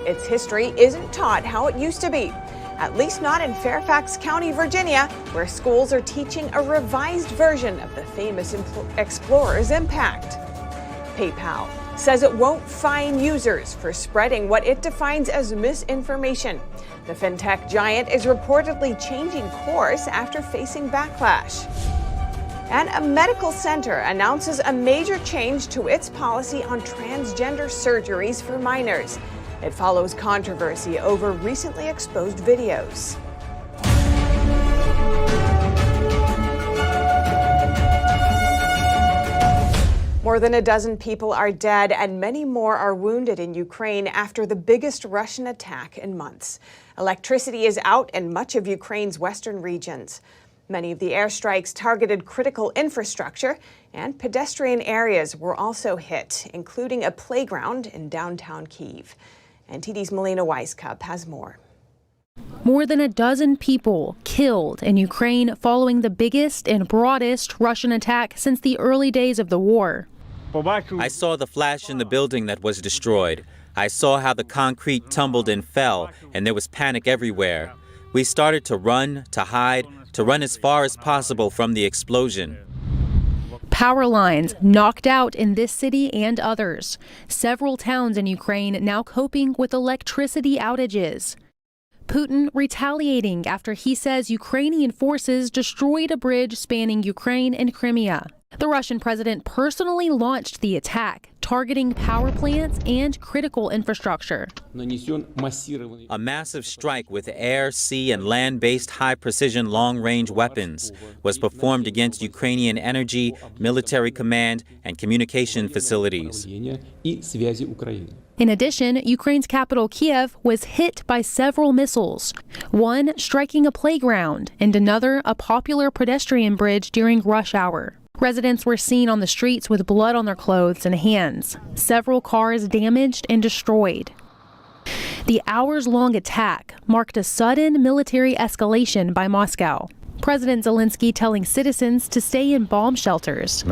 its history isn't taught how it used to be, at least not in Fairfax County, Virginia, where schools are teaching a revised version of the famous explorer's impact. PayPal says it won't fine users for spreading what it defines as misinformation. The fintech giant is reportedly changing course after facing backlash. And a medical center announces a major change to its policy on transgender surgeries for minors. It follows controversy over recently exposed videos. More than a dozen people are dead and many more are wounded in Ukraine after the biggest Russian attack in months. Electricity is out in much of Ukraine's western regions. Many of the airstrikes targeted critical infrastructure, and pedestrian areas were also hit, including a playground in downtown Kyiv. NTD's Melina Weiskup has more. More than a dozen people killed in Ukraine following the biggest and broadest Russian attack since the early days of the war. I saw the flash in the building that was destroyed. I saw how the concrete tumbled and fell, and there was panic everywhere. We started to run, to hide, to run as far as possible from the explosion. Power lines knocked out in this city and others. Several towns in Ukraine now coping with electricity outages. Putin retaliating after he says Ukrainian forces destroyed a bridge spanning Ukraine and Crimea. The Russian president personally launched the attack, targeting power plants and critical infrastructure. A massive strike with air, sea, and land-based high-precision long-range weapons was performed against Ukrainian energy, military command, and communication facilities. In addition, Ukraine's capital, Kiev, was hit by several missiles, one striking a playground and another a popular pedestrian bridge during rush hour. Residents were seen on the streets with blood on their clothes and hands, several cars damaged and destroyed. The hours-long attack marked a sudden military escalation by Moscow. President Zelensky telling citizens to stay in bomb shelters.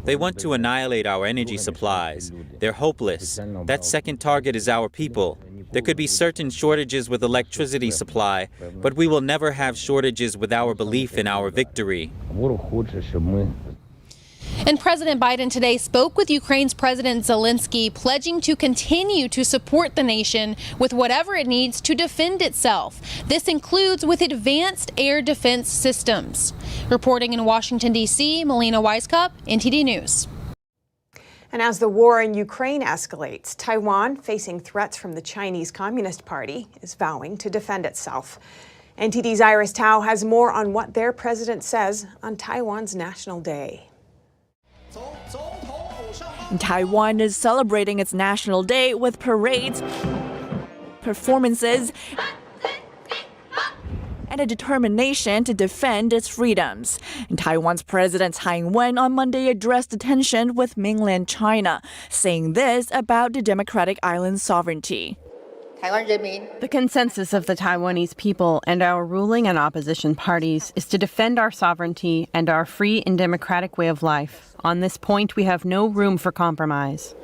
They want to annihilate our energy supplies. They're hopeless. That second target is our people. There could be certain shortages with electricity supply, but we will never have shortages with our belief in our victory. And President Biden today spoke with Ukraine's President Zelensky, pledging to continue to support the nation with whatever it needs to defend itself. This includes with advanced air defense systems. Reporting in Washington, D.C., Melina Weiskup, NTD News. And as the war in Ukraine escalates, Taiwan, facing threats from the Chinese Communist Party, is vowing to defend itself. NTD's Iris Tao has more on what their president says on Taiwan's National Day. Taiwan is celebrating its National Day with parades, performances, and a determination to defend its freedoms. And Taiwan's President Tsai Ing-wen on Monday addressed the tension with mainland China, saying this about the democratic island's sovereignty. The consensus of the Taiwanese people and our ruling and opposition parties is to defend our sovereignty and our free and democratic way of life. On this point, we have no room for compromise.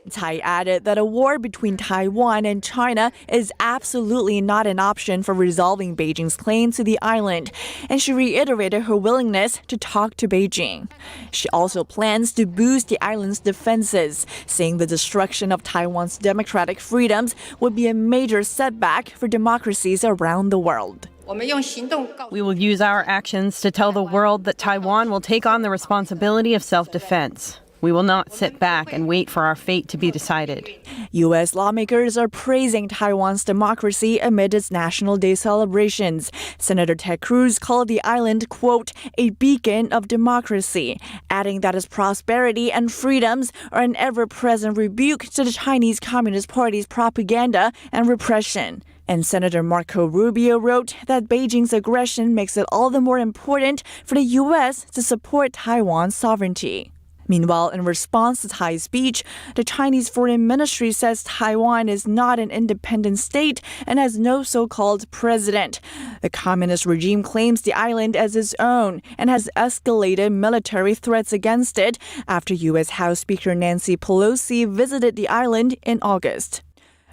Tsai added that a war between Taiwan and China is absolutely not an option for resolving Beijing's claim to the island, and she reiterated her willingness to talk to Beijing. She also plans to boost the island's defenses, saying the destruction of Taiwan's democratic freedoms would be a major setback for democracies around the world. We will use our actions to tell the world that Taiwan will take on the responsibility of self-defense. We will not sit back and wait for our fate to be decided. U.S. lawmakers are praising Taiwan's democracy amid its National Day celebrations. Senator Ted Cruz called the island, quote, a beacon of democracy, adding that its prosperity and freedoms are an ever-present rebuke to the Chinese Communist Party's propaganda and repression. And Senator Marco Rubio wrote that Beijing's aggression makes it all the more important for the U.S. to support Taiwan's sovereignty. Meanwhile, in response to Tsai's speech, the Chinese Foreign Ministry says Taiwan is not an independent state and has no so-called president. The communist regime claims the island as its own and has escalated military threats against it after U.S. House Speaker Nancy Pelosi visited the island in August.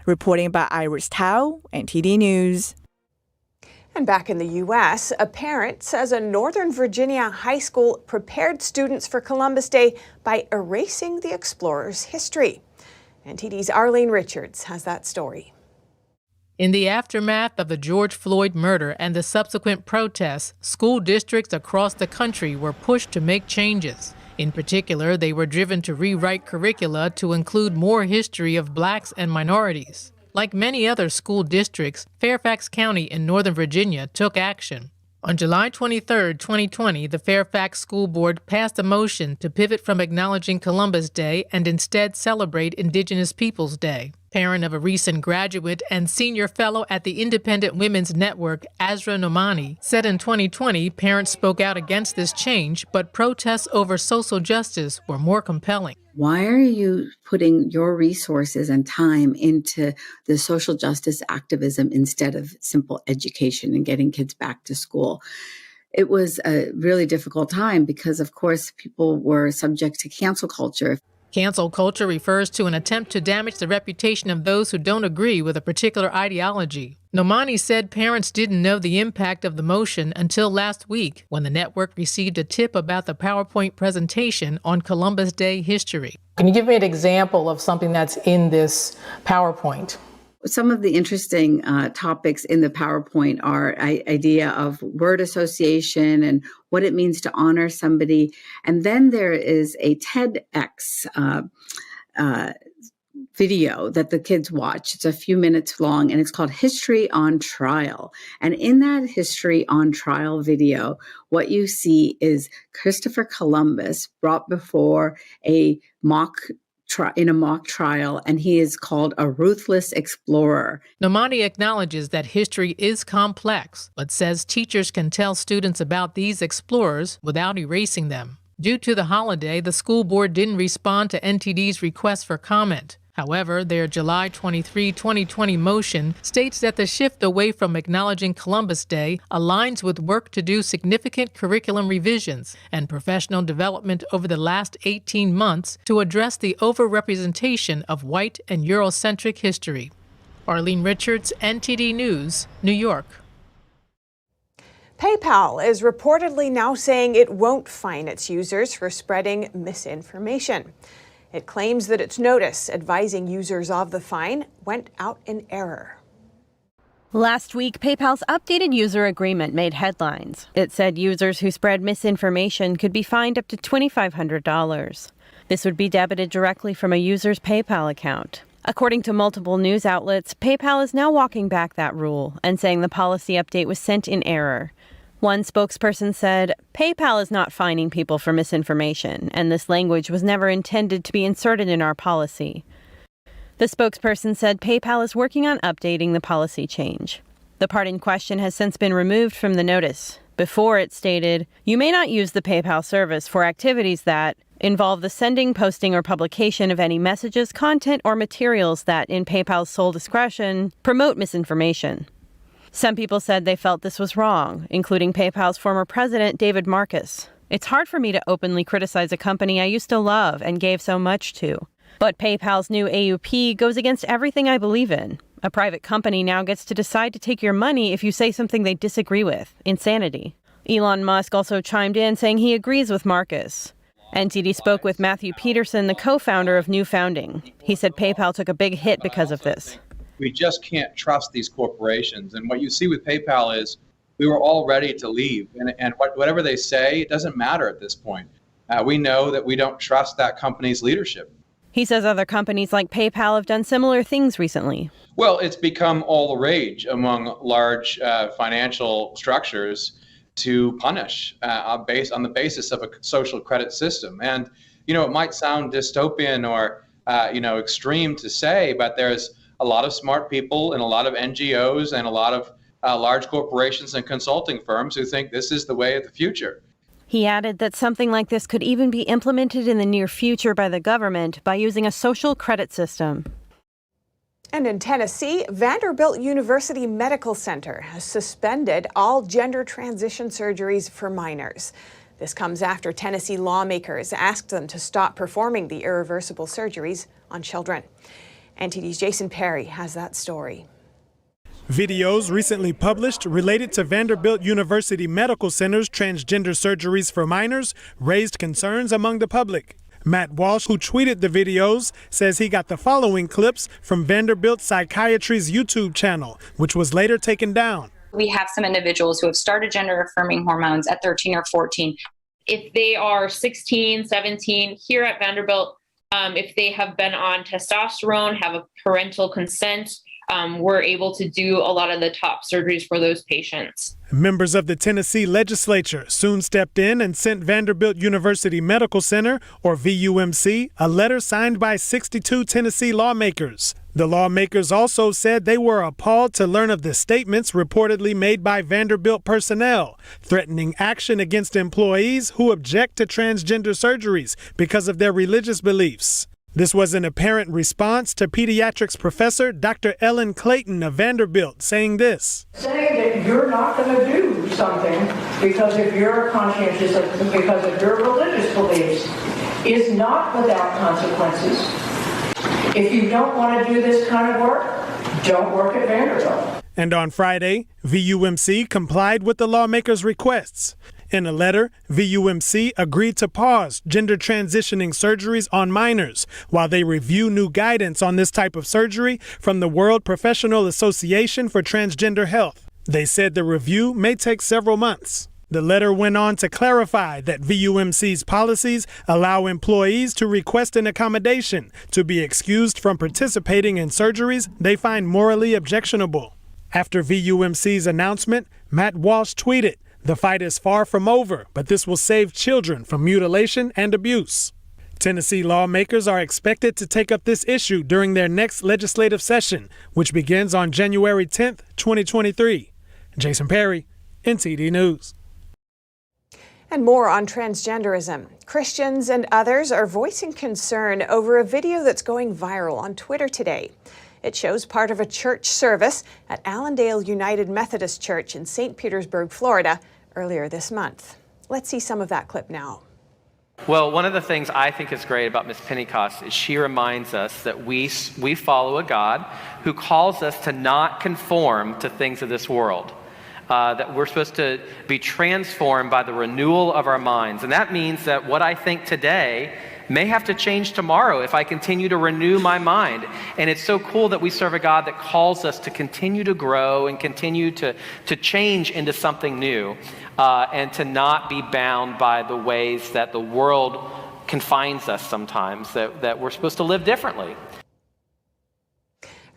Reporting by Iris Tao, NTD News. And back in the U.S., a parent says a Northern Virginia high school prepared students for Columbus Day by erasing the explorers' history. NTD's Arlene Richards has that story. In the aftermath of the George Floyd murder and the subsequent protests, school districts across the country were pushed to make changes. In particular, they were driven to rewrite curricula to include more history of blacks and minorities. Like many other school districts, Fairfax County in Northern Virginia took action. On July 23, 2020, the Fairfax School Board passed a motion to pivot from acknowledging Columbus Day and instead celebrate Indigenous Peoples Day. Parent of a recent graduate and senior fellow at the Independent Women's Network, Azra Nomani, said in 2020 parents spoke out against this change, but protests over social justice were more compelling. Why are you putting your resources and time into the social justice activism instead of simple education and getting kids back to school? It was a really difficult time because, of course, people were subject to cancel culture. Cancel culture refers to an attempt to damage the reputation of those who don't agree with a particular ideology. Nomani said parents didn't know the impact of the motion until last week when the network received a tip about the PowerPoint presentation on Columbus Day history. Can you give me an example of something that's in this PowerPoint? Some of the interesting topics in the PowerPoint are idea of word association and what it means to honor somebody. And then there is a TEDx video that the kids watch. It's a few minutes long, and it's called History on Trial. And in that History on Trial video, what you see is Christopher Columbus brought before in a mock trial, and he is called a ruthless explorer. Nomani acknowledges that history is complex, but says teachers can tell students about these explorers without erasing them. Due to the holiday, the school board didn't respond to NTD's request for comment. However, their July 23, 2020 motion states that the shift away from acknowledging Columbus Day aligns with work to do significant curriculum revisions and professional development over the last 18 months to address the overrepresentation of white and Eurocentric history. Arlene Richards, NTD News, New York. PayPal is reportedly now saying it won't fine its users for spreading misinformation. It claims that its notice advising users of the fine went out in error. Last week, PayPal's updated user agreement made headlines. It said users who spread misinformation could be fined up to $2,500. This would be debited directly from a user's PayPal account. According to multiple news outlets, PayPal is now walking back that rule and saying the policy update was sent in error. One spokesperson said, PayPal is not fining people for misinformation, and this language was never intended to be inserted in our policy. The spokesperson said PayPal is working on updating the policy change. The part in question has since been removed from the notice. Before it stated, you may not use the PayPal service for activities that involve the sending, posting, or publication of any messages, content, or materials that, in PayPal's sole discretion, promote misinformation. Some people said they felt this was wrong, including PayPal's former president, David Marcus. It's hard for me to openly criticize a company I used to love and gave so much to. But PayPal's new AUP goes against everything I believe in. A private company now gets to decide to take your money if you say something they disagree with. Insanity. Elon Musk also chimed in saying he agrees with Marcus. NTD spoke with Matthew Peterson, the co-founder of New Founding. He said PayPal took a big hit because of this. We just can't trust these corporations. And what you see with PayPal is we were all ready to leave. And whatever they say, it doesn't matter at this point. We know that we don't trust that company's leadership. He says other companies like PayPal have done similar things recently. Well, it's become all the rage among large financial structures to punish based on the basis of a social credit system. And, it might sound dystopian or, extreme to say, but there's a lot of smart people and a lot of NGOs and a lot of large corporations and consulting firms who think this is the way of the future. He added that something like this could even be implemented in the near future by the government by using a social credit system. And in Tennessee, Vanderbilt University Medical Center has suspended all gender transition surgeries for minors. This comes after Tennessee lawmakers asked them to stop performing the irreversible surgeries on children. NTD's Jason Perry has that story. Videos recently published related to Vanderbilt University Medical Center's transgender surgeries for minors raised concerns among the public. Matt Walsh, who tweeted the videos, says he got the following clips from Vanderbilt Psychiatry's YouTube channel, which was later taken down. We have some individuals who have started gender-affirming hormones at 13 or 14. If they are 16, 17, here at Vanderbilt, if they have been on testosterone, have a parental consent, we're able to do a lot of the top surgeries for those patients. Members of the Tennessee legislature soon stepped in and sent Vanderbilt University Medical Center, or VUMC, a letter signed by 62 Tennessee lawmakers. The lawmakers also said they were appalled to learn of the statements reportedly made by Vanderbilt personnel, threatening action against employees who object to transgender surgeries because of their religious beliefs. This was an apparent response to pediatrics professor Dr. Ellen Clayton of Vanderbilt saying this. Saying that you're not going to do something because of your conscientious, because of your religious beliefs, is not without consequences. If you don't want to do this kind of work, don't work at Vanderbilt. And on Friday, VUMC complied with the lawmakers' requests. In a letter, VUMC agreed to pause gender transitioning surgeries on minors while they review new guidance on this type of surgery from the World Professional Association for Transgender Health. They said the review may take several months. The letter went on to clarify that VUMC's policies allow employees to request an accommodation to be excused from participating in surgeries they find morally objectionable. After VUMC's announcement, Matt Walsh tweeted, "The fight is far from over, but this will save children from mutilation and abuse." Tennessee lawmakers are expected to take up this issue during their next legislative session, which begins on January 10th, 2023. Jason Perry, NTD News. And more on transgenderism. Christians and others are voicing concern over a video that's going viral on Twitter today. It shows part of a church service at Allendale United Methodist Church in St. Petersburg, Florida, earlier this month. Let's see some of that clip now. Well, one of the things I think is great about Miss Pentecost is she reminds us that we follow a God who calls us to not conform to things of this world. That we're supposed to be transformed by the renewal of our minds. And that means that what I think today may have to change tomorrow if I continue to renew my mind. And it's so cool that we serve a God that calls us to continue to grow and continue to change into something new, and to not be bound by the ways that the world confines us sometimes, that we're supposed to live differently.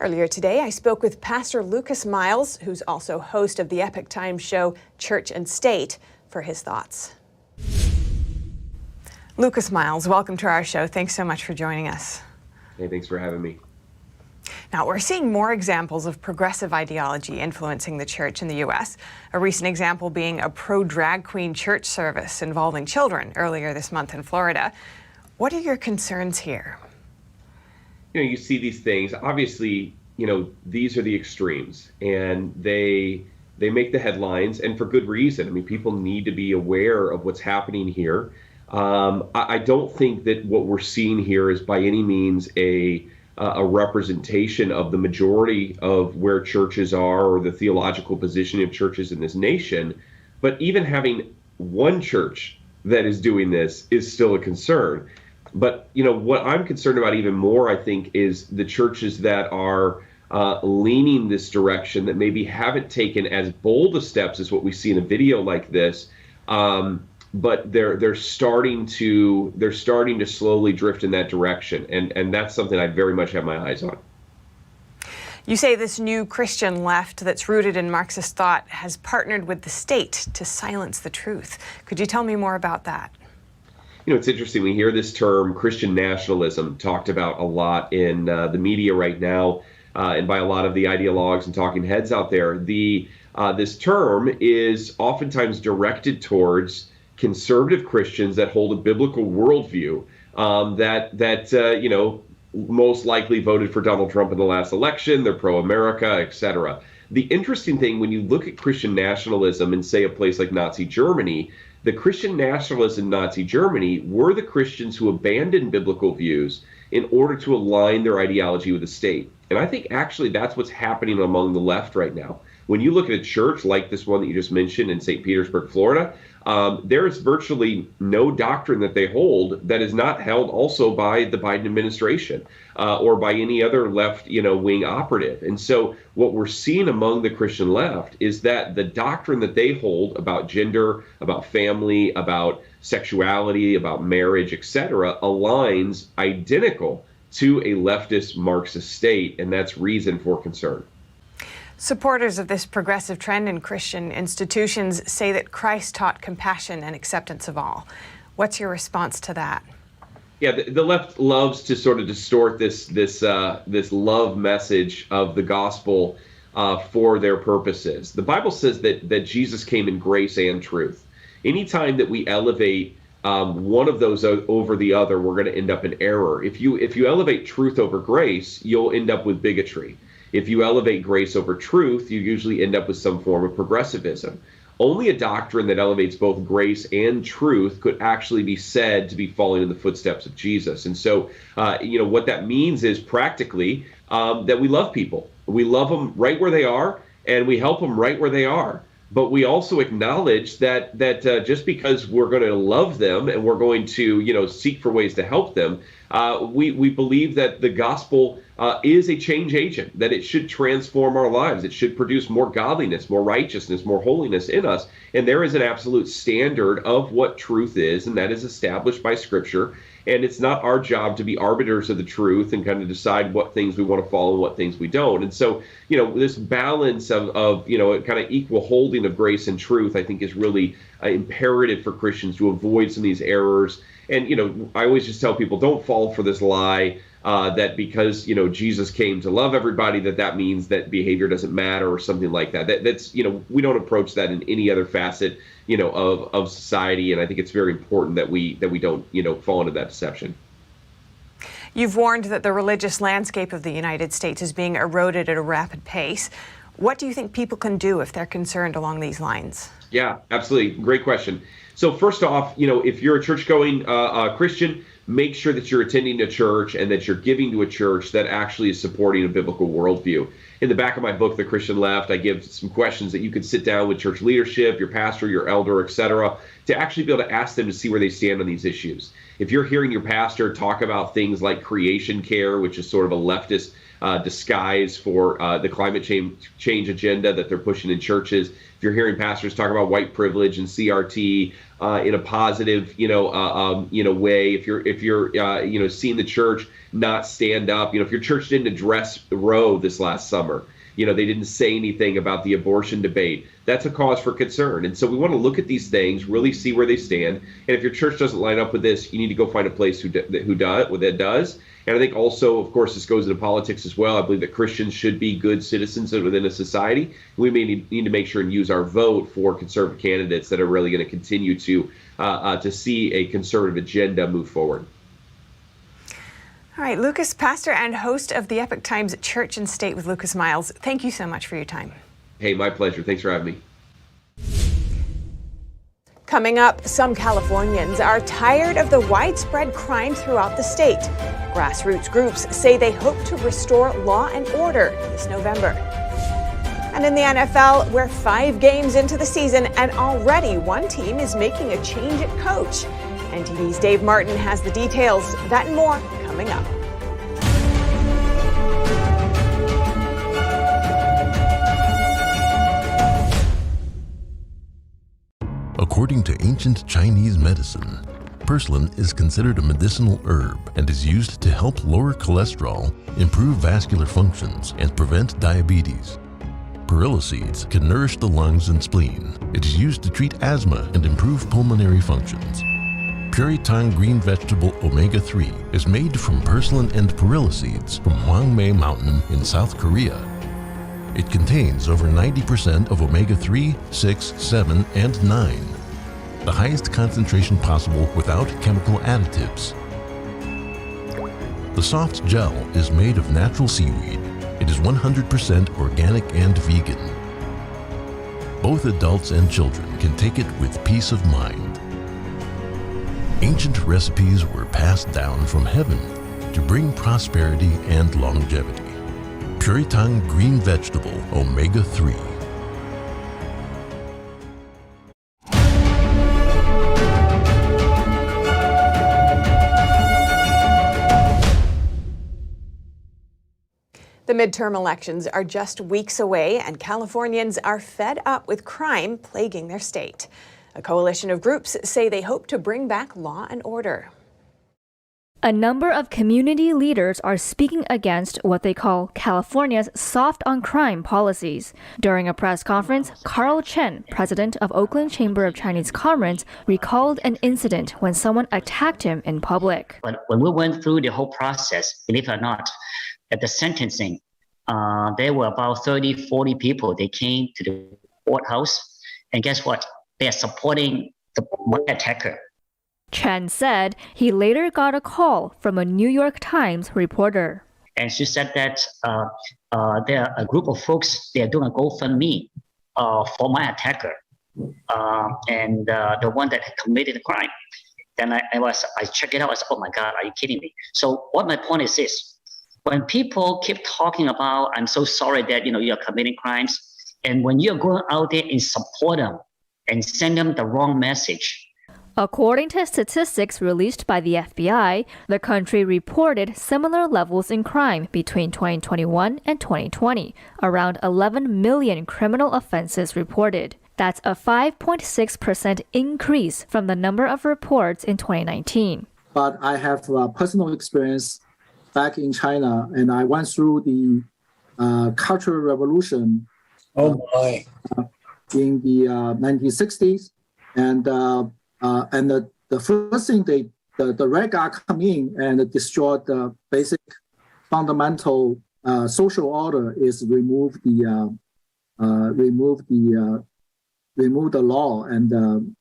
Earlier today, I spoke with Pastor Lucas Miles, who's also host of the Epic Times show Church and State, for his thoughts. Lucas Miles, welcome to our show. Thanks so much for joining us. Hey, thanks for having me. Now, we're seeing more examples of progressive ideology influencing the church in the U.S., a recent example being a pro-drag queen church service involving children earlier this month in Florida. What are your concerns here? You know, you see these things. Obviously, you know, these are the extremes, and they make the headlines, and for good reason. I mean, people need to be aware of what's happening here. I don't think that what we're seeing here is by any means a representation of the majority of where churches are or the theological positioning of churches in this nation. But even having one church that is doing this is still a concern. But, you know, what I'm concerned about even more, I think, is the churches that are leaning this direction, that maybe haven't taken as bold of steps as what we see in a video like this. But they're starting to slowly drift in that direction, and that's something I very much have my eyes on. You say this new Christian left that's rooted in Marxist thought has partnered with the state to silence the truth. Could you tell me more about that? You know, it's interesting. We hear this term Christian nationalism talked about a lot in the media right now, and by a lot of the ideologues and talking heads out there. This term is oftentimes directed towards conservative Christians that hold a biblical worldview that most likely voted for Donald Trump in the last election. They're pro-America, etc. The interesting thing, when you look at Christian nationalism in, say, a place like Nazi Germany, the Christian nationalists in Nazi Germany were the Christians who abandoned biblical views in order to align their ideology with the state. And I think actually that's what's happening among the left right now. When you look at a church like this one that you just mentioned in St. Petersburg, Florida, there is virtually no doctrine that they hold that is not held also by the Biden administration or by any other left, wing operative. And so what we're seeing among the Christian left is that the doctrine that they hold about gender, about family, about sexuality, about marriage, etc., aligns identical to a leftist Marxist state, and that's reason for concern. Supporters of this progressive trend in Christian institutions say that Christ taught compassion and acceptance of all. What's your response to that? Yeah, the left loves to sort of distort this love message of the gospel for their purposes. The Bible says that Jesus came in grace and truth. Anytime that we elevate one of those over the other, we're going to end up in error. If you elevate truth over grace, you'll end up with bigotry. If you elevate grace over truth, you usually end up with some form of progressivism. Only a doctrine that elevates both grace and truth could actually be said to be following in the footsteps of Jesus. And so, what that means is practically that we love people. We love them right where they are, and we help them right where they are. But we also acknowledge that just because we're going to love them and we're going to, seek for ways to help them, we believe that the gospel is a change agent, that it should transform our lives. It should produce more godliness, more righteousness, more holiness in us. And there is an absolute standard of what truth is, and that is established by Scripture. And it's not our job to be arbiters of the truth and kind of decide what things we want to follow and what things we don't. And so, this balance of kind of equal holding of grace and truth, I think, is really imperative for Christians to avoid some of these errors. And, I always just tell people, don't fall for this lie that because, Jesus came to love everybody, that means that behavior doesn't matter or something like that. That's, we don't approach that in any other facet, of society. And I think it's very important that we don't, fall into that deception. You've warned that the religious landscape of the United States is being eroded at a rapid pace. What do you think people can do if they're concerned along these lines? Yeah, absolutely. Great question. So first off, if you're a church-going Christian, make sure that you're attending a church and that you're giving to a church that actually is supporting a biblical worldview. In the back of my book, The Christian Left, I give some questions that you could sit down with church leadership, your pastor, your elder, etc., to actually be able to ask them to see where they stand on these issues. If you're hearing your pastor talk about things like creation care, which is sort of a leftist disguise for the climate change agenda that they're pushing in churches, if you're hearing pastors talk about white privilege and CRT in a positive, way, if you're seeing the church not stand up, if your church didn't address Roe this last summer, they didn't say anything about the abortion debate, that's a cause for concern. And so we want to look at these things, really see where they stand. And if your church doesn't line up with this, you need to go find a place that does. And I think also, of course, this goes into politics as well. I believe that Christians should be good citizens within a society. We may need to make sure and use our vote for conservative candidates that are really going to continue to see a conservative agenda move forward. All right, Lucas, pastor and host of the Epoch Times Church and State with Lucas Miles. Thank you so much for your time. Hey, my pleasure. Thanks for having me. Coming up, some Californians are tired of the widespread crime throughout the state. Grassroots groups say they hope to restore law and order this November. And in the NFL, we're 5 games into the season, and already one team is making a change at coach. NTD's Dave Martin has the details. That and more coming up. According to ancient Chinese medicine, purslane is considered a medicinal herb and is used to help lower cholesterol, improve vascular functions, and prevent diabetes. Perilla seeds can nourish the lungs and spleen. It is used to treat asthma and improve pulmonary functions. Puritang green vegetable omega-3 is made from purslane and perilla seeds from Hwangmae Mountain in South Korea. It contains over 90% of omega-3, 6, 7, and 9. the highest concentration possible without chemical additives. The soft gel is made of natural seaweed. It is 100% organic and vegan. Both adults and children can take it with peace of mind. Ancient recipes were passed down from heaven to bring prosperity and longevity. Puritang green vegetable omega-3. The midterm elections are just weeks away, and Californians are fed up with crime plaguing their state. A coalition of groups say they hope to bring back law and order. A number of community leaders are speaking against what they call California's soft on crime policies. During a press conference, Carl Chen, president of Oakland Chamber of Chinese Commerce, recalled an incident when someone attacked him in public. But when we went through the whole process, believe it or not, at the sentencing, there were about 30, 40 people. They came to the courthouse, and guess what? They are supporting my attacker. Chen said he later got a call from a New York Times reporter. And she said that there are a group of folks, they are doing a GoFundMe for my attacker, and the one that had committed the crime. Then I checked it out. I said, oh my God, are you kidding me? So what my point is this. When people keep talking about, I'm so sorry that you're committing crimes, and when you're going out there and support them and send them the wrong message. According to statistics released by the FBI, the country reported similar levels in crime between 2021 and 2020, around 11 million criminal offenses reported. That's a 5.6% increase from the number of reports in 2019. But I have personal experience back in China, and I went through the Cultural Revolution in the 1960s, and the first thing the Red Guard come in and destroyed the basic fundamental social order is remove the law and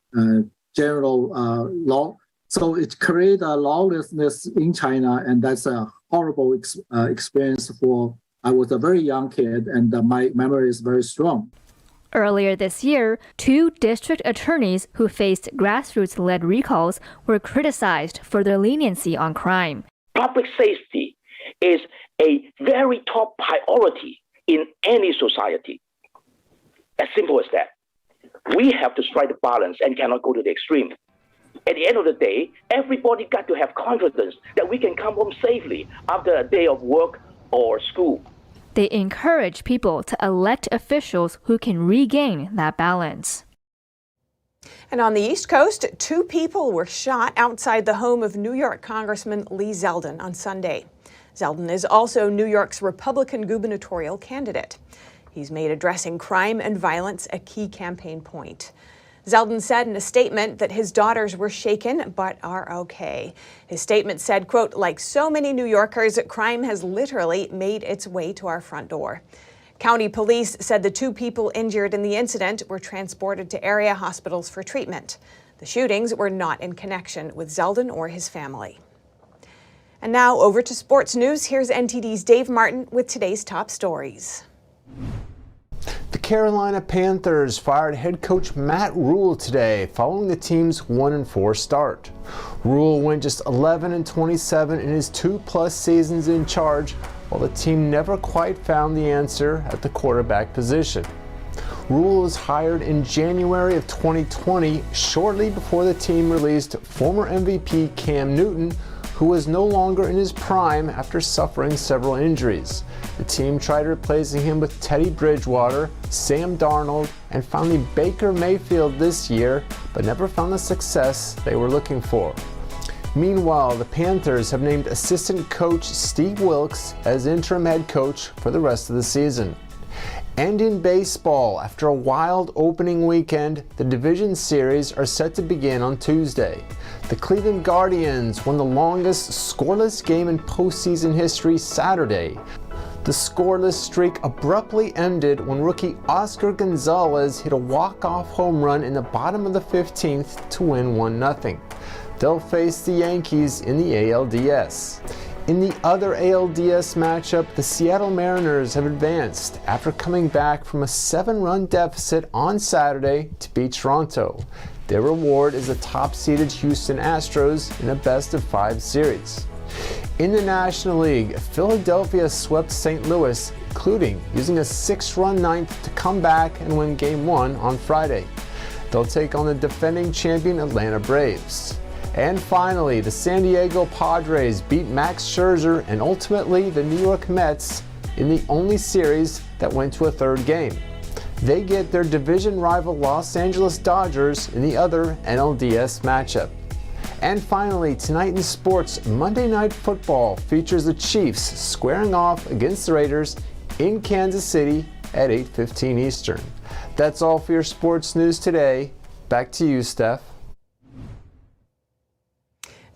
general law. So it created a lawlessness in China, and that's a horrible experience I was a very young kid, and my memory is very strong. Earlier this year, 2 district attorneys who faced grassroots-led recalls were criticized for their leniency on crime. Public safety is a very top priority in any society. As simple as that. We have to strike the balance and cannot go to the extreme. At the end of the day, everybody got to have confidence that we can come home safely after a day of work or school. They encourage people to elect officials who can regain that balance. And on the East Coast, 2 people were shot outside the home of New York Congressman Lee Zeldin on Sunday. Zeldin is also New York's Republican gubernatorial candidate. He's made addressing crime and violence a key campaign point. Zeldin said in a statement that his daughters were shaken but are okay. His statement said, quote, like so many New Yorkers, crime has literally made its way to our front door. County police said the 2 people injured in the incident were transported to area hospitals for treatment. The shootings were not in connection with Zeldin or his family. And now over to sports news. Here's NTD's Dave Martin with today's top stories. The Carolina Panthers fired head coach Matt Rhule today following the team's 1-4 start. Rhule went just 11-27 in his 2+ seasons in charge, while the team never quite found the answer at the quarterback position. Rhule was hired in January of 2020, shortly before the team released former MVP Cam Newton, who was no longer in his prime after suffering several injuries. The team tried replacing him with Teddy Bridgewater, Sam Darnold, and finally Baker Mayfield this year, but never found the success they were looking for. Meanwhile, the Panthers have named assistant coach Steve Wilkes as interim head coach for the rest of the season. And in baseball, after a wild opening weekend, the division series are set to begin on Tuesday. The Cleveland Guardians won the longest scoreless game in postseason history Saturday. The scoreless streak abruptly ended when rookie Oscar Gonzalez hit a walk-off home run in the bottom of the 15th to win 1-0. They'll face the Yankees in the ALDS. In the other ALDS matchup, the Seattle Mariners have advanced after coming back from a 7-run deficit on Saturday to beat Toronto. Their reward is the top-seeded Houston Astros in a best-of-5 series. In the National League, Philadelphia swept St. Louis, including using a 6-run ninth to come back and win Game 1 on Friday. They'll take on the defending champion Atlanta Braves. And finally, the San Diego Padres beat Max Scherzer and ultimately the New York Mets in the only series that went to a third game. They get their division rival Los Angeles Dodgers in the other NLDS matchup. And finally, tonight in sports, Monday Night Football features the Chiefs squaring off against the Raiders in Kansas City at 8:15 Eastern. That's all for your sports news today. Back to you, Steph.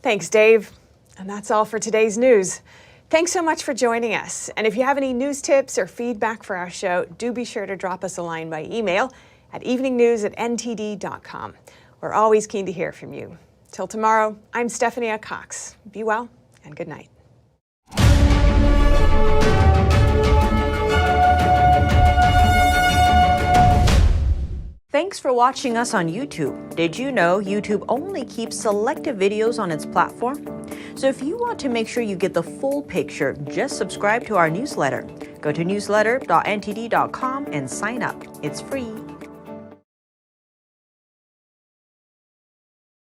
Thanks, Dave. And that's all for today's news. Thanks so much for joining us. And if you have any news tips or feedback for our show, do be sure to drop us a line by email at eveningnews@ntd.com. We're always keen to hear from you. Till tomorrow, I'm Stephanie Cox. Be well and good night. Thanks for watching us on YouTube. Did you know YouTube only keeps selective videos on its platform? So if you want to make sure you get the full picture, just subscribe to our newsletter. Go to newsletter.ntd.com and sign up. It's free.